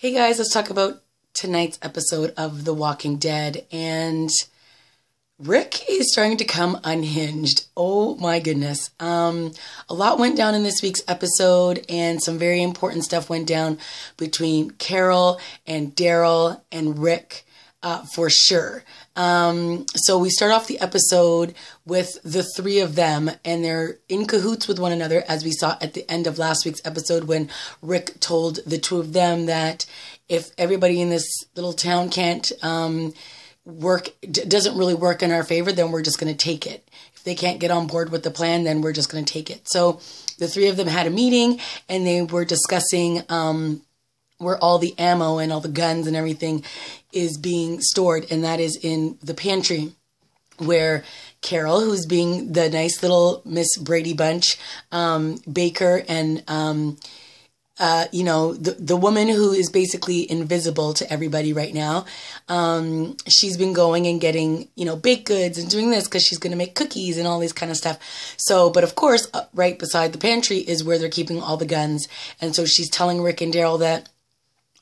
Hey guys, let's talk about tonight's episode of The Walking Dead. And Rick is starting to come unhinged. Oh my goodness. A lot went down in this week's episode, and some very important stuff went down between Carol and Daryl and Rick, for sure. So we start off the episode with the three of them, and they're in cahoots with one another, as we saw at the end of last week's episode when Rick told the two of them that if everybody in this little town can't doesn't really work in our favor, then we're just going to take it. If they can't get on board with the plan, then we're just going to take it. So the three of them had a meeting, and they were discussing where all the ammo and all the guns and everything is being stored, and that is in the pantry, where Carol, who's being the nice little Miss Brady Bunch, Baker, and the woman who is basically invisible to everybody right now, she's been going and getting, baked goods and doing this because she's going to make cookies and all this kind of stuff. So, but of course, right beside the pantry is where they're keeping all the guns. And so she's telling Rick and Daryl that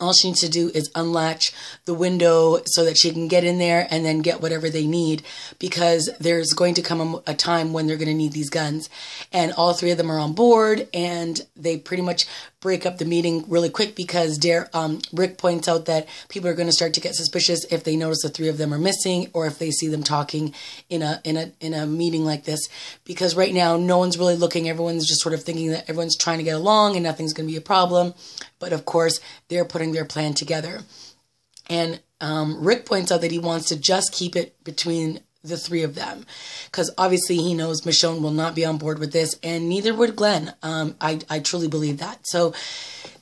all she needs to do is unlatch the window so that she can get in there and then get whatever they need, because there's going to come a time when they're going to need these guns. And all three of them are on board, and they pretty much break up the meeting really quick because Rick points out that people are going to start to get suspicious if they notice the three of them are missing, or if they see them talking in a meeting like this, because right now no one's really looking. Everyone's just sort of thinking that everyone's trying to get along and nothing's going to be a problem. But of course, they're putting their plan together. And Rick points out that he wants to just keep it between the three of them, because obviously he knows Michonne will not be on board with this, and neither would Glenn. I truly believe that. So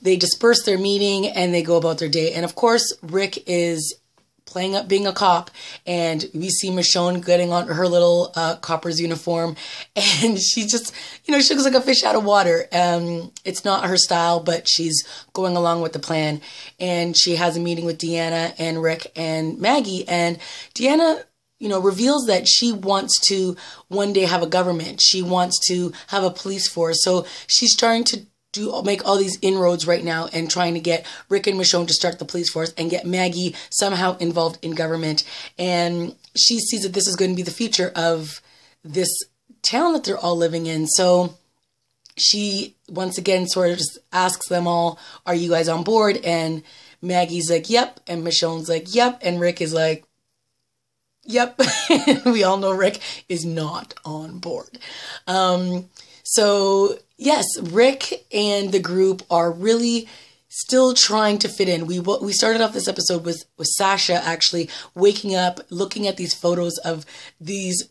they disperse their meeting and they go about their day. And of course, Rick is playing up being a cop, and we see Michonne getting on her little copper's uniform, and she just, she looks like a fish out of water. It's not her style, but she's going along with the plan. And she has a meeting with Deanna and Rick and Maggie, and Deanna reveals that she wants to one day have a government. She wants to have a police force. So she's trying to make all these inroads right now and trying to get Rick and Michonne to start the police force and get Maggie somehow involved in government. And she sees that this is going to be the future of this town that they're all living in. So she once again sort of just asks them all, are you guys on board? And Maggie's like, yep. And Michonne's like, yep. And Rick is like, yep. We all know Rick is not on board. So yes, Rick and the group are really still trying to fit in. We started off this episode with Sasha actually waking up, looking at these photos of these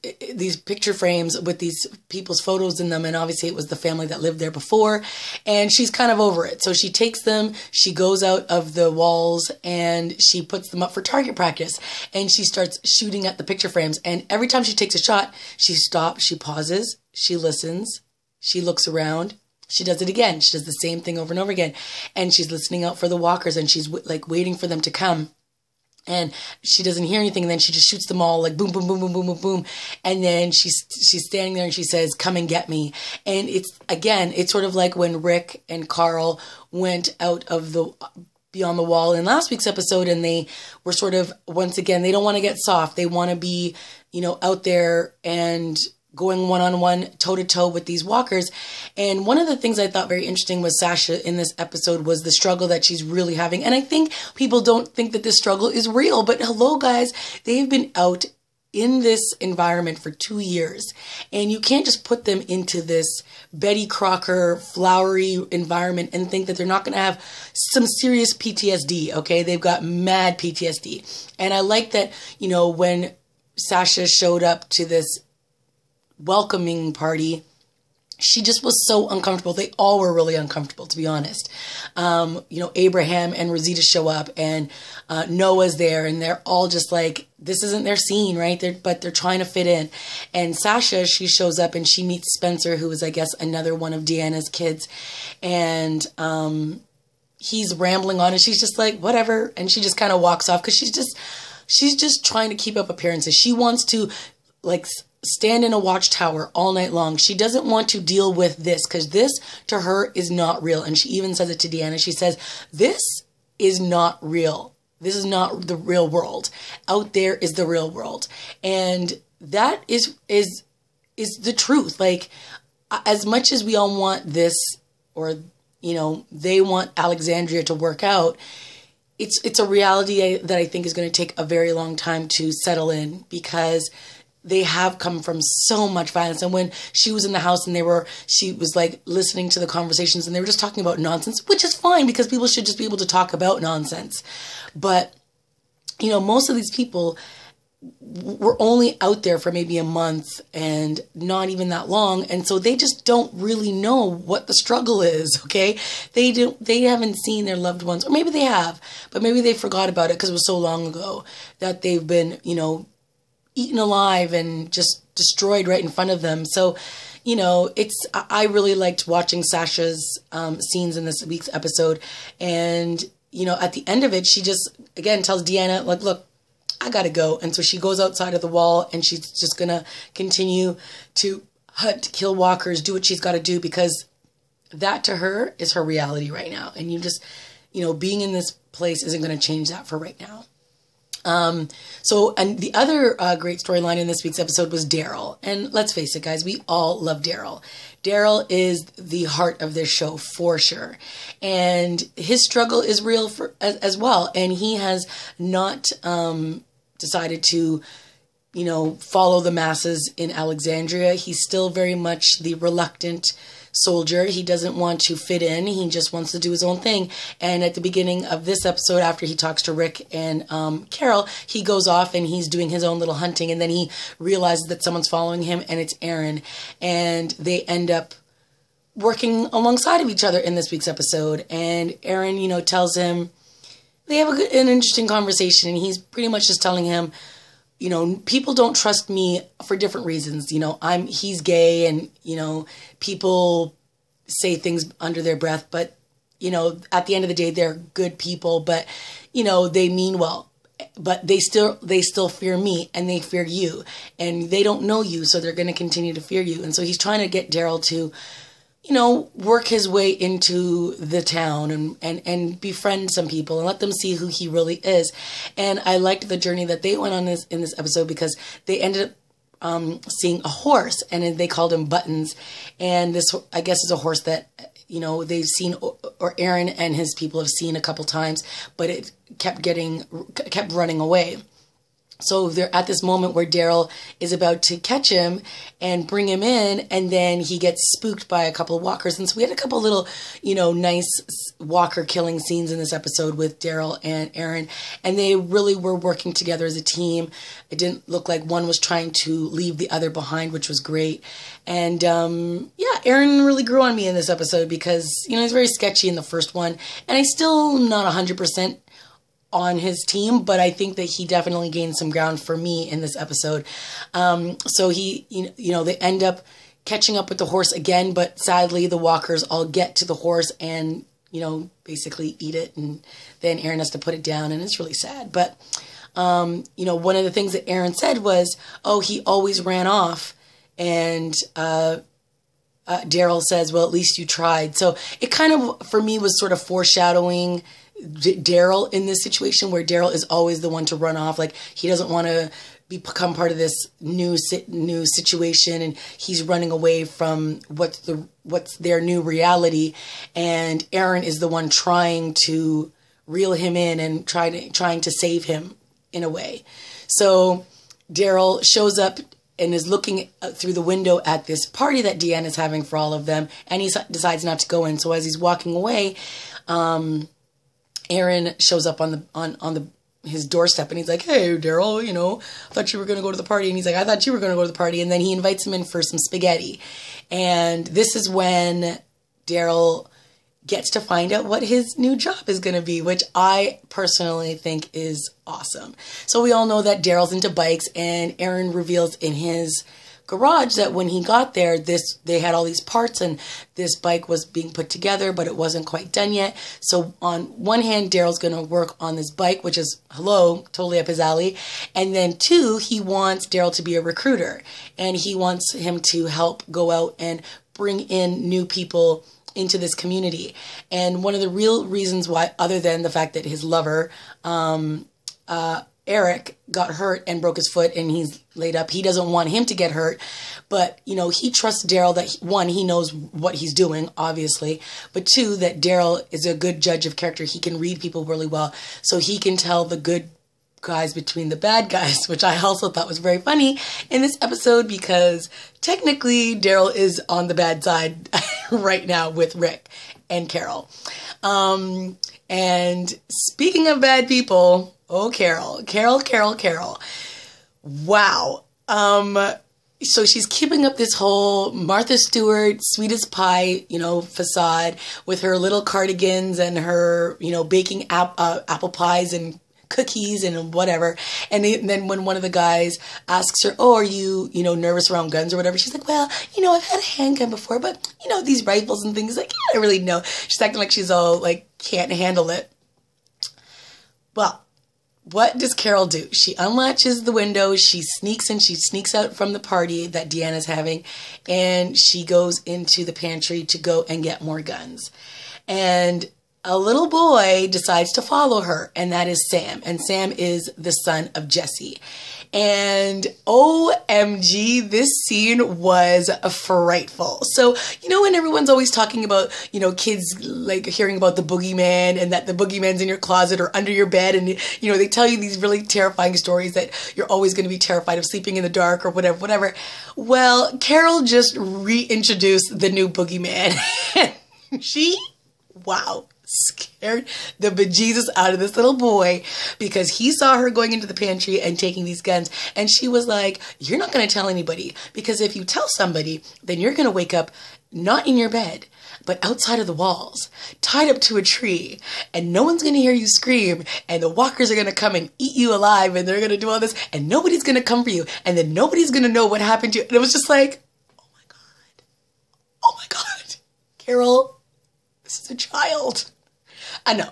picture frames with these people's photos in them, and obviously it was the family that lived there before, and she's kind of over it. So she takes them, she goes out of the walls, and she puts them up for target practice, and she starts shooting at the picture frames. And every time she takes a shot, she stops, she pauses, she listens, she looks around. She does it again. She does the same thing over and over again. And she's listening out for the walkers, and she's like waiting for them to come. And she doesn't hear anything. And then she just shoots them all like boom, boom, boom, boom, boom, boom, boom. And then she's standing there and she says, come and get me. And it's sort of like when Rick and Carl went out of beyond the wall in last week's episode, and they were sort of, once again, they don't want to get soft. They want to be, out there and going one-on-one, toe-to-toe with these walkers. And one of the things I thought very interesting was Sasha in this episode was the struggle that she's really having. And I think people don't think that this struggle is real, but hello guys, they've been out in this environment for 2 years, and you can't just put them into this Betty Crocker flowery environment and think that they're not going to have some serious PTSD. Okay, they've got mad PTSD. And I like that, when Sasha showed up to this welcoming party, she just was so uncomfortable. They all were really uncomfortable, to be honest. Abraham and Rosita show up, and Noah's there, and they're all just like, this isn't their scene, right? But they're trying to fit in. And Sasha, she shows up and she meets Spencer, who is, I guess, another one of Deanna's kids. And he's rambling on, and she's just like, whatever. And she just kind of walks off because she's just trying to keep up appearances. She wants to stand in a watchtower all night long. She doesn't want to deal with this because this to her is not real. And she even says it to Deanna. She says, this is not real. This is not the real world. Out there is the real world. And that is the truth. Like, as much as we all want this, or, you know, they want Alexandria to work out, it's a reality that I think is going to take a very long time to settle in, because they have come from so much violence. And when she was in the house and she was like listening to the conversations and they were just talking about nonsense, which is fine because people should just be able to talk about nonsense. But, you know, most of these people were only out there for maybe a month and not even that long. And so they just don't really know what the struggle is. Okay. They haven't seen their loved ones, or maybe they have, but maybe they forgot about it because it was so long ago that they've been, you know, eaten alive and just destroyed right in front of them. So, you know, I really liked watching Sasha's scenes in this week's episode. And, you know, at the end of it, she just, again, tells Deanna, like, look, I gotta go. And so she goes outside of the wall and she's just gonna continue to hunt, kill walkers, do what she's got to do, because that to her is her reality right now. And you just, you know, being in this place isn't going to change that for right now. And the other great storyline in this week's episode was Daryl. And let's face it, guys, we all love Daryl. Daryl is the heart of this show for sure. And his struggle is real as well. And he has not decided to, you know, follow the masses in Alexandria. He's still very much the reluctant soldier. He doesn't want to fit in. He just wants to do his own thing. And at the beginning of this episode, after he talks to Rick and Carol, he goes off and he's doing his own little hunting. And then he realizes that someone's following him, and it's Aaron. And they end up working alongside of each other in this week's episode. And Aaron, you know, tells him, they have an interesting conversation. And he's pretty much just telling him, you know, people don't trust me for different reasons. You know, he's gay, and, you know, people say things under their breath, but, you know, at the end of the day, they're good people, but, you know, they mean well, but they still fear me, and they fear you, and they don't know you. So they're going to continue to fear you. And so he's trying to get Daryl to, you know, work his way into the town and befriend some people and let them see who he really is. And I liked the journey that they went on in this episode, because they ended up seeing a horse, and they called him Buttons. And this, I guess, is a horse that, you know, they've seen, or Aaron and his people have seen a couple times, but it kept running away. So they're at this moment where Daryl is about to catch him and bring him in, and then he gets spooked by a couple of walkers. And so we had a couple little, you know, nice walker killing scenes in this episode with Daryl and Aaron, and they really were working together as a team. It didn't look like one was trying to leave the other behind, which was great. And yeah, Aaron really grew on me in this episode, because, you know, he's very sketchy in the first one, and I'm still not 100% on his team, but I think that he definitely gained some ground for me in this episode. So he, you know, they end up catching up with the horse again, but sadly the walkers all get to the horse and, you know, basically eat it, and then Aaron has to put it down, and it's really sad. But, you know, one of the things that Aaron said was, oh, he always ran off, and Daryl says, well, at least you tried. So it kind of, for me, was sort of foreshadowing Daryl in this situation, where Daryl is always the one to run off. Like, he doesn't want to become part of this new situation, and he's running away from what's their new reality. And Aaron is the one trying to reel him in and trying to save him in a way. So Daryl shows up and is looking through the window at this party that Deanna is having for all of them, and he decides not to go in. So as he's walking away, Aaron shows up on his doorstep, and he's like, hey, Daryl, you know, I thought you were going to go to the party. And he's like, I thought you were going to go to the party. And then he invites him in for some spaghetti. And this is when Daryl gets to find out what his new job is going to be, which I personally think is awesome. So we all know that Daryl's into bikes, and Aaron reveals in his garage that when he got there, they had all these parts, and this bike was being put together, but it wasn't quite done yet. So on one hand, Daryl's going to work on this bike, which is, hello, totally up his alley. And then two, he wants Daryl to be a recruiter, and he wants him to help go out and bring in new people into this community. And one of the real reasons why, other than the fact that his lover, Eric, got hurt and broke his foot and he's laid up, he doesn't want him to get hurt. But, you know, he trusts Daryl that, one, he knows what he's doing, obviously. But two, that Daryl is a good judge of character. He can read people really well. So he can tell the good guys between the bad guys, which I also thought was very funny in this episode, because technically Daryl is on the bad side right now with Rick and Carol. And speaking of bad people, oh, Carol. Wow. So she's keeping up this whole Martha Stewart, sweetest pie, you know, facade with her little cardigans and her, you know, baking apple pies and cookies and whatever. And then when one of the guys asks her, oh, are you, you know, nervous around guns or whatever? She's like, well, you know, I've had a handgun before, but, you know, these rifles and things, like, I don't really know. She's acting like she's all, like, can't handle it. Well, what does Carol do? She unlatches the window, she sneaks in, she sneaks out from the party that Deanna's having, and she goes into the pantry to go and get more guns. And a little boy decides to follow her, and that is Sam. And Sam is the son of Jessie. And OMG, this scene was frightful. So, you know, when everyone's always talking about, you know, kids like hearing about the boogeyman and that the boogeyman's in your closet or under your bed, and, you know, they tell you these really terrifying stories that you're always going to be terrified of sleeping in the dark or whatever. Well, Carol just reintroduced the new boogeyman. Wow, scared the bejesus out of this little boy, because he saw her going into the pantry and taking these guns, and she was like, you're not going to tell anybody, because if you tell somebody, then you're going to wake up not in your bed, but outside of the walls, tied up to a tree, and no one's going to hear you scream, and the walkers are going to come and eat you alive, and they're going to do all this, and nobody's going to come for you, and then nobody's going to know what happened to you. And it was just like, oh my God, Carol, this is a child. I know.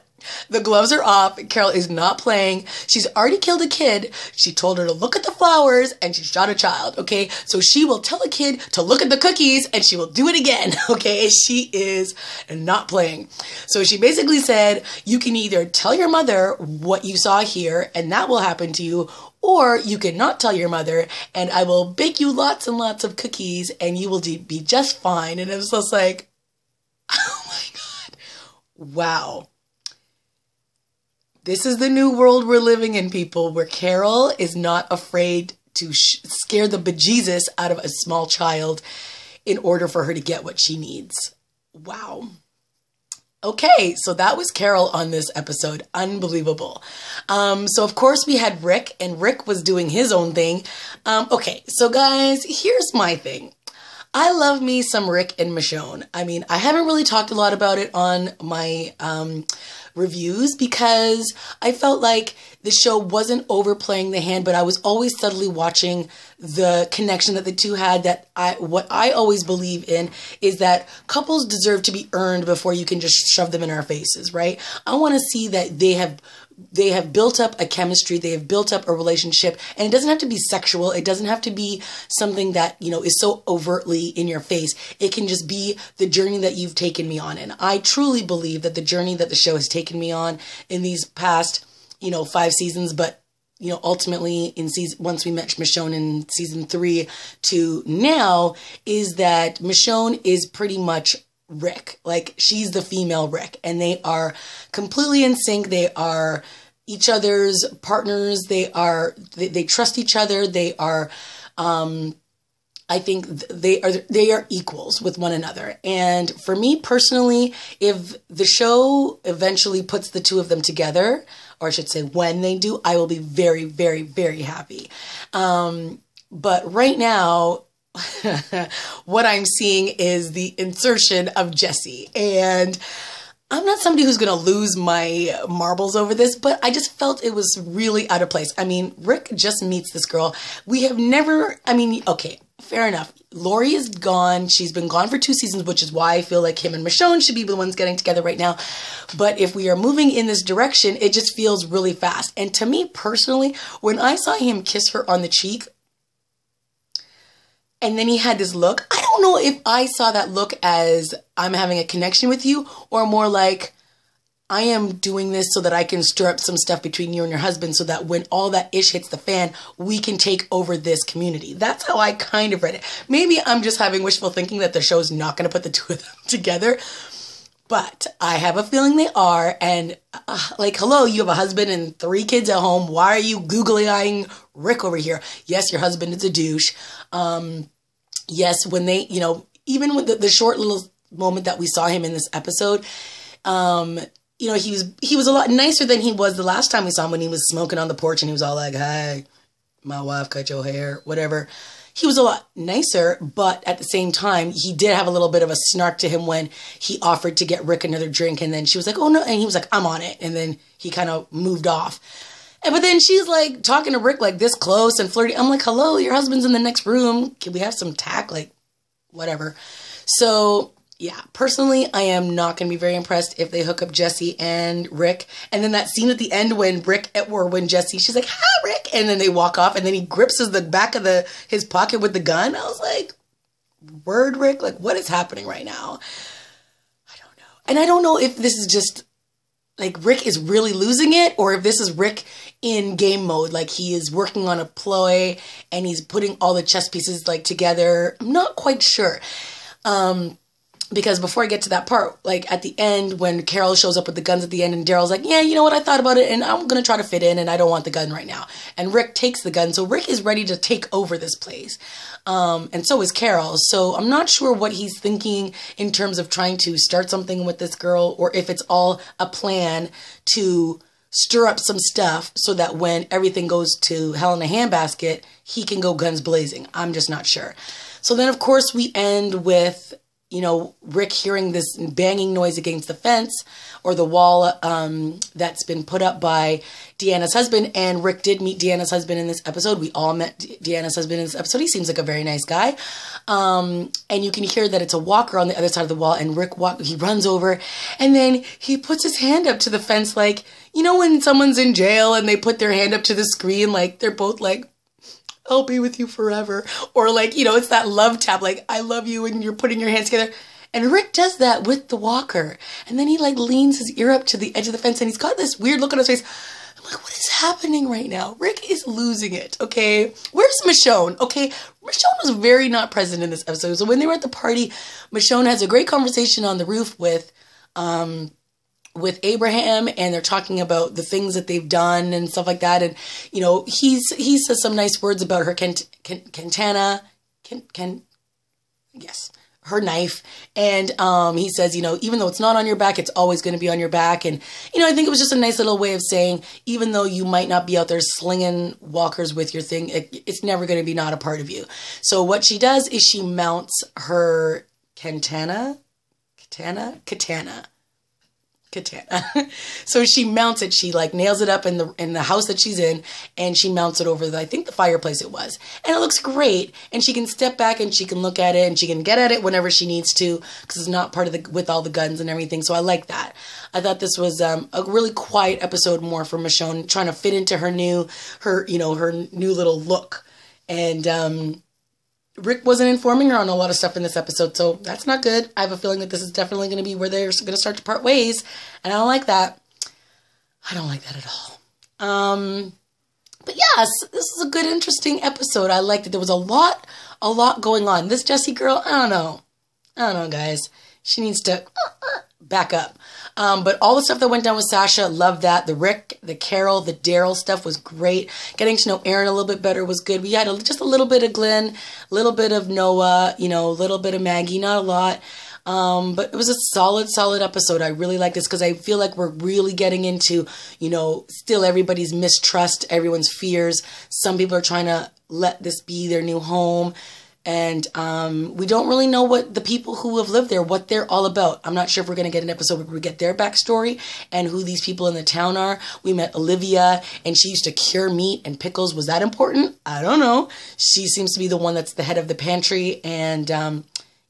The gloves are off. Carol is not playing. She's already killed a kid. She told her to look at the flowers, and she shot a child, okay? So she will tell a kid to look at the cookies, and she will do it again, okay? She is not playing. So she basically said, you can either tell your mother what you saw here, and that will happen to you, or you cannot tell your mother, and I will bake you lots and lots of cookies, and you will be just fine. And it was just like, oh my God. Wow. This is the new world we're living in, people, where Carol is not afraid to scare the bejesus out of a small child in order for her to get what she needs. Wow. Okay, so that was Carol on this episode. Unbelievable. So of course we had Rick, and Rick was doing his own thing. Okay, so guys, here's my thing. I love me some Rick and Michonne. I mean, I haven't really talked a lot about it on my reviews, because I felt like the show wasn't overplaying the hand, but I was always subtly watching the connection that the two had. That what I always believe in is that couples deserve to be earned before you can just shove them in our faces, right? I want to see that they have built up a chemistry, they have built up a relationship, and it doesn't have to be sexual. It doesn't have to be something that, you know, is so overtly in your face. It can just be the journey that you've taken me on. And I truly believe that the journey that the show has taken me on in these past, you know, 5 seasons, but, you know, ultimately in once we met Michonne in season 3 to now, is that Michonne is pretty much Rick. Like, she's the female Rick, and they are completely in sync. They are each other's partners. They trust each other. They are, I think they are equals with one another. And for me personally, if the show eventually puts the two of them together, or I should say when they do, I will be very, very, very happy. But right now, what I'm seeing is the insertion of Jessie. And I'm not somebody who's going to lose my marbles over this, but I just felt it was really out of place. I mean, Rick just meets this girl. We have never, I mean, okay, fair enough. Lori is gone. She's been gone for 2 seasons, which is why I feel like him and Michonne should be the ones getting together right now. But if we are moving in this direction, it just feels really fast. And to me personally, when I saw him kiss her on the cheek, And then he had this look. I don't know if I saw that look as I'm having a connection with you, or more like I am doing this so that I can stir up some stuff between you and your husband so that when all that ish hits the fan, we can take over this community. That's how I kind of read it. Maybe I'm just having wishful thinking that the show's not going to put the two of them together. But I have a feeling they are. And like, hello, you have a husband and 3 kids at home. Why are you googly-eyeing Rick over here? Yes, your husband is a douche. Yes, when they, you know, even with the short little moment that we saw him in this episode, you know, he was a lot nicer than he was the last time we saw him when he was smoking on the porch and he was all like, hey, my wife cut your hair, whatever. He was a lot nicer, but at the same time, he did have a little bit of a snark to him when he offered to get Rick another drink. And then she was like, oh no. And he was like, I'm on it. And then he kind of moved off. But then she's like talking to Rick like this close and flirty. I'm like, hello, your husband's in the next room. Can we have some tact? Like, whatever. So yeah, personally, I am not going to be very impressed if they hook up Jessie and Rick. And then that scene at the end when when Jessie, she's like, hi, Rick. And then they walk off and then he grips the back of his pocket with the gun. I was like, word, Rick? Like, what is happening right now? I don't know. And I don't know if this is just like Rick is really losing it or if this is Rick in game mode. Like he is working on a ploy and he's putting all the chess pieces like together. I'm not quite sure. Because before I get to that part, like at the end when Carol shows up with the guns at the end and Daryl's like, yeah, you know what, I thought about it and I'm going to try to fit in and I don't want the gun right now. And Rick takes the gun. So Rick is ready to take over this place. And so is Carol. So I'm not sure what he's thinking in terms of trying to start something with this girl or if it's all a plan to stir up some stuff so that when everything goes to hell in a handbasket, he can go guns blazing. I'm just not sure. So then, of course, we end with, you know, Rick hearing this banging noise against the fence or the wall that's been put up by Deanna's husband. And Rick did meet Deanna's husband in this episode. We all met Deanna's husband in this episode. He seems like a very nice guy. And you can hear that it's a walker on the other side of the wall. And Rick, he runs over and then he puts his hand up to the fence. Like, you know, when someone's in jail and they put their hand up to the screen, like they're both like, I'll be with you forever. Or like, you know, it's that love tap, like, I love you, and you're putting your hands together. And Rick does that with the walker. And then he like leans his ear up to the edge of the fence and he's got this weird look on his face. I'm like, what is happening right now? Rick is losing it, okay? Where's Michonne? Okay, Michonne was very not present in this episode. So when they were at the party, Michonne has a great conversation on the roof with Abraham, and they're talking about the things that they've done and stuff like that. And, you know, he says some nice words about her her knife. And he says, you know, even though it's not on your back, it's always going to be on your back. And, you know, I think it was just a nice little way of saying, even though you might not be out there slinging walkers with your thing, it's never going to be not a part of you. So what she does is she mounts her katana. So she mounts it. She like nails it up in the house that she's in, and she mounts it over I think the fireplace it was, and it looks great. And she can step back and she can look at it and she can get at it whenever she needs to because it's not part of with all the guns and everything. So I like that. I thought this was a really quiet episode, more for Michonne trying to fit into her new little look. And Rick wasn't informing her on a lot of stuff in this episode, so that's not good. I have a feeling that this is definitely going to be where they're going to start to part ways, and I don't like that. I don't like that at all. But yes, this is a good, interesting episode. I liked it. There was a lot going on. This Jessie girl, I don't know, guys. She needs to back up. But all the stuff that went down with Sasha, loved that. The Rick, the Carol, the Daryl stuff was great. Getting to know Aaron a little bit better was good. We had just a little bit of Glenn, a little bit of Noah, you know, a little bit of Maggie, not a lot. But it was a solid episode. I really like this because I feel like we're really getting into, you know, still everybody's mistrust, everyone's fears. Some people are trying to let this be their new home. And we don't really know what the people who have lived there, what they're all about. I'm not sure if we're going to get an episode where we get their backstory and who these people in the town are. We met Olivia, and she used to cure meat and pickles. Was that important? I don't know. She seems to be the one that's the head of the pantry. And,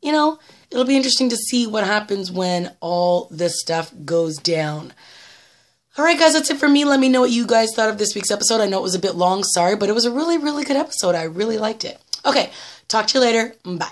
you know, it'll be interesting to see what happens when all this stuff goes down. All right, guys, that's it for me. Let me know what you guys thought of this week's episode. I know it was a bit long, sorry, but it was a really, really good episode. I really liked it. Okay, Talk to you later. Bye.